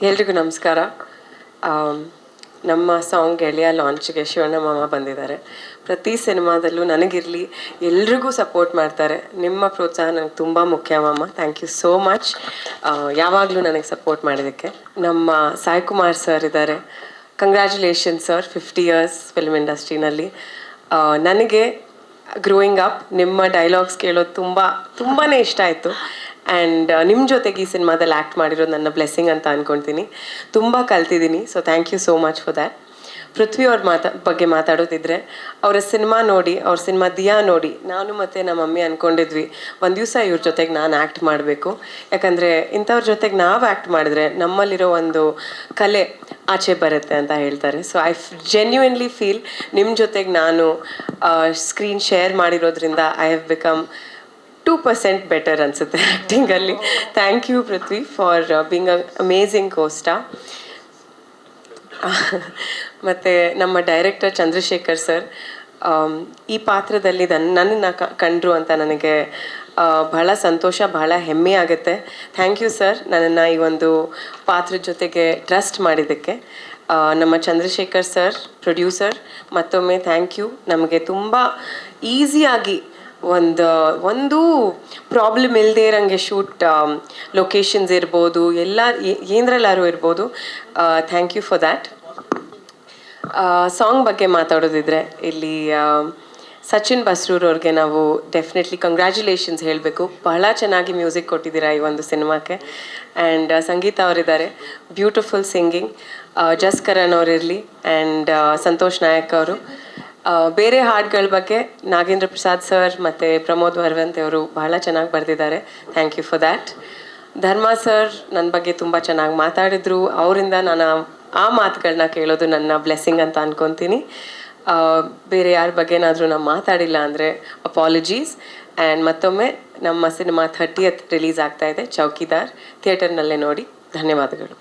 ಎಲ್ರಿಗೂ ನಮಸ್ಕಾರ. ನಮ್ಮ ಸಾಂಗ್ ಗೆಳೆಯ ಲಾಂಚ್ಗೆ ಶಿವಣ್ಣ ಮಾಮ ಬಂದಿದ್ದಾರೆ. ಪ್ರತಿ ಸಿನಿಮಾದಲ್ಲೂ ನನಗಿರಲಿ ಎಲ್ರಿಗೂ ಸಪೋರ್ಟ್ ಮಾಡ್ತಾರೆ. ನಿಮ್ಮ ಪ್ರೋತ್ಸಾಹ ನನಗೆ ತುಂಬ ಮುಖ್ಯ ಮಾಮ. ಥ್ಯಾಂಕ್ ಯು ಸೋ ಮಚ್ ಯಾವಾಗಲೂ ನನಗೆ ಸಪೋರ್ಟ್ ಮಾಡಿದ್ದಕ್ಕೆ. ನಮ್ಮ ಸಾಯಿ ಕುಮಾರ್ ಸರ್ ಇದ್ದಾರೆ. ಕಂಗ್ರ್ಯಾಚುಲೇಷನ್ ಸರ್, 50 ಇಯರ್ಸ್ ಫಿಲ್ಮ್ ಇಂಡಸ್ಟ್ರಿನಲ್ಲಿ. ನನಗೆ ಗ್ರೋಯಿಂಗ್ ಅಪ್ ನಿಮ್ಮ ಡೈಲಾಗ್ಸ್ ಕೇಳೋದು ತುಂಬಾ ಇಷ್ಟ ಆಯಿತು. ಆ್ಯಂಡ್ ನಿಮ್ಮ ಜೊತೆಗೆ ಈ ಸಿನಿಮಾದಲ್ಲಿ ಆ್ಯಕ್ಟ್ ಮಾಡಿರೋದು ನನ್ನ ಬ್ಲೆಸ್ಸಿಂಗ್ ಅಂತ ಅಂದ್ಕೊಳ್ತೀನಿ. ತುಂಬ ಕಲ್ತಿದ್ದೀನಿ. So thank you so much for that. Prithvi ಅವ್ರ ಬಗ್ಗೆ ಮಾತಾಡೋದಿದ್ರೆ, ಅವರ ಸಿನಿಮಾ ನೋಡಿ, ಅವ್ರ ಸಿನಿಮಾ ದಿಯಾ ನೋಡಿ ನಾನು ಮತ್ತು ನಮ್ಮ ಮಮ್ಮಿ ಅಂದ್ಕೊಂಡಿದ್ವಿ ಒಂದು ದಿವಸ ಇವ್ರ ಜೊತೆಗೆ ನಾನು ಆ್ಯಕ್ಟ್ ಮಾಡಬೇಕು. ಯಾಕಂದರೆ ಇಂಥವ್ರ ಜೊತೆಗೆ ನಾವು ಆ್ಯಕ್ಟ್ ಮಾಡಿದ್ರೆ ನಮ್ಮಲ್ಲಿರೋ ಒಂದು ಕಲೆ ಆಚೆ ಬರುತ್ತೆ ಅಂತ ಹೇಳ್ತಾರೆ. ಸೊ ಐ ಜೆನ್ಯೂನ್ಲಿ ಫೀಲ್ ನಿಮ್ಮ ಜೊತೆಗೆ ನಾನು ಸ್ಕ್ರೀನ್ ಶೇರ್ ಮಾಡಿರೋದ್ರಿಂದ ಐ ಹ್ಯಾವ್ ಬಿಕಮ್ 2% ಬೆಟರ್ ಅನಿಸುತ್ತೆ ಆ್ಯಕ್ಟಿಂಗಲ್ಲಿ. Thank you Prithvi for being a amazing costar. ಮತ್ತು ನಮ್ಮ ಡೈರೆಕ್ಟರ್ ಚಂದ್ರಶೇಖರ್ ಸರ್ ಈ ಪಾತ್ರದಲ್ಲಿ ನನ್ನನ್ನು ಕಂಡ್ರು ಅಂತ ನನಗೆ ಬಹಳ ಸಂತೋಷ, ಬಹಳ ಹೆಮ್ಮೆ ಆಗುತ್ತೆ. ಥ್ಯಾಂಕ್ ಯು ಸರ್, ನನ್ನನ್ನು ಈ ಒಂದು ಪಾತ್ರದ ಜೊತೆಗೆ ಟ್ರಸ್ಟ್ ಮಾಡಿದ್ದಕ್ಕೆ. ನಮ್ಮ ಚಂದ್ರಶೇಖರ್ ಸರ್ ಪ್ರೊಡ್ಯೂಸರ್, ಮತ್ತೊಮ್ಮೆ ಥ್ಯಾಂಕ್ ಯು. ನಮಗೆ ತುಂಬ ಈಸಿಯಾಗಿ ಒಂದು ಪ್ರಾಬ್ಲಮ್ ಇಲ್ಲದೆ ಇರೋಂಗೆ ಶೂಟ್ ಲೊಕೇಶನ್ಸ್ ಇರ್ಬೋದು, ಎಲ್ಲ ಏನರಲ್ಲಾರು ಇರ್ಬೋದು. Thank you for that. Song ಬಗ್ಗೆ ಮಾತಾಡೋದಿದ್ರೆ, ಇಲ್ಲಿ ಸಚಿನ್ ಬಸ್ರೂರ್ ಅವ್ರಿಗೆ ನಾವು ಡೆಫಿನೆಟ್ಲಿ ಕಂಗ್ರ್ಯಾಚುಲೇಷನ್ಸ್ ಹೇಳಬೇಕು. ಬಹಳ ಚೆನ್ನಾಗಿ ಮ್ಯೂಸಿಕ್ ಕೊಟ್ಟಿದ್ದೀರಾ ಈ ಒಂದು ಸಿನಿಮಾಕ್ಕೆ. ಆ್ಯಂಡ್ ಸಂಗೀತ ಅವರಿದ್ದಾರೆ, ಬ್ಯೂಟಿಫುಲ್ ಸಿಂಗಿಂಗ್. ಜಸ್ಕರಣ್ ಅವರಿರಲಿ ಆ್ಯಂಡ್ ಸಂತೋಷ್ ನಾಯಕ್ ಅವರು. ಬೇರೆ ಹಾಡುಗಳ ಬಗ್ಗೆ ನಾಗೇಂದ್ರ ಪ್ರಸಾದ್ ಸರ್ ಮತ್ತು ಪ್ರಮೋದ್ ವರ್ವಂತೆ ಅವರು ಬಹಳ ಚೆನ್ನಾಗಿ ಬರೆದಿದ್ದಾರೆ. Thank you for that. Dharma sir ನನ್ನ ಬಗ್ಗೆ ತುಂಬ ಚೆನ್ನಾಗಿ ಮಾತಾಡಿದರು. ಅವರಿಂದ ನಾನು ಆ ಮಾತುಗಳನ್ನ ಕೇಳೋದು ನನ್ನ ಬ್ಲೆಸ್ಸಿಂಗ್ ಅಂತ ಅಂದ್ಕೊತೀನಿ. ಬೇರೆ ಯಾರ ಬಗ್ಗೆನಾದರೂ ನಾನು ಮಾತಾಡಿಲ್ಲ ಅಂದರೆ ಅಪಾಲಜೀಸ್. ಆ್ಯಂಡ್ ಮತ್ತೊಮ್ಮೆ ನಮ್ಮ ಸಿನಿಮಾ 30th ರಿಲೀಸ್ ಆಗ್ತಾಯಿದೆ, ಚೌಕಿದಾರ್. ಥಿಯೇಟರ್ನಲ್ಲೇ ನೋಡಿ. ಧನ್ಯವಾದಗಳು.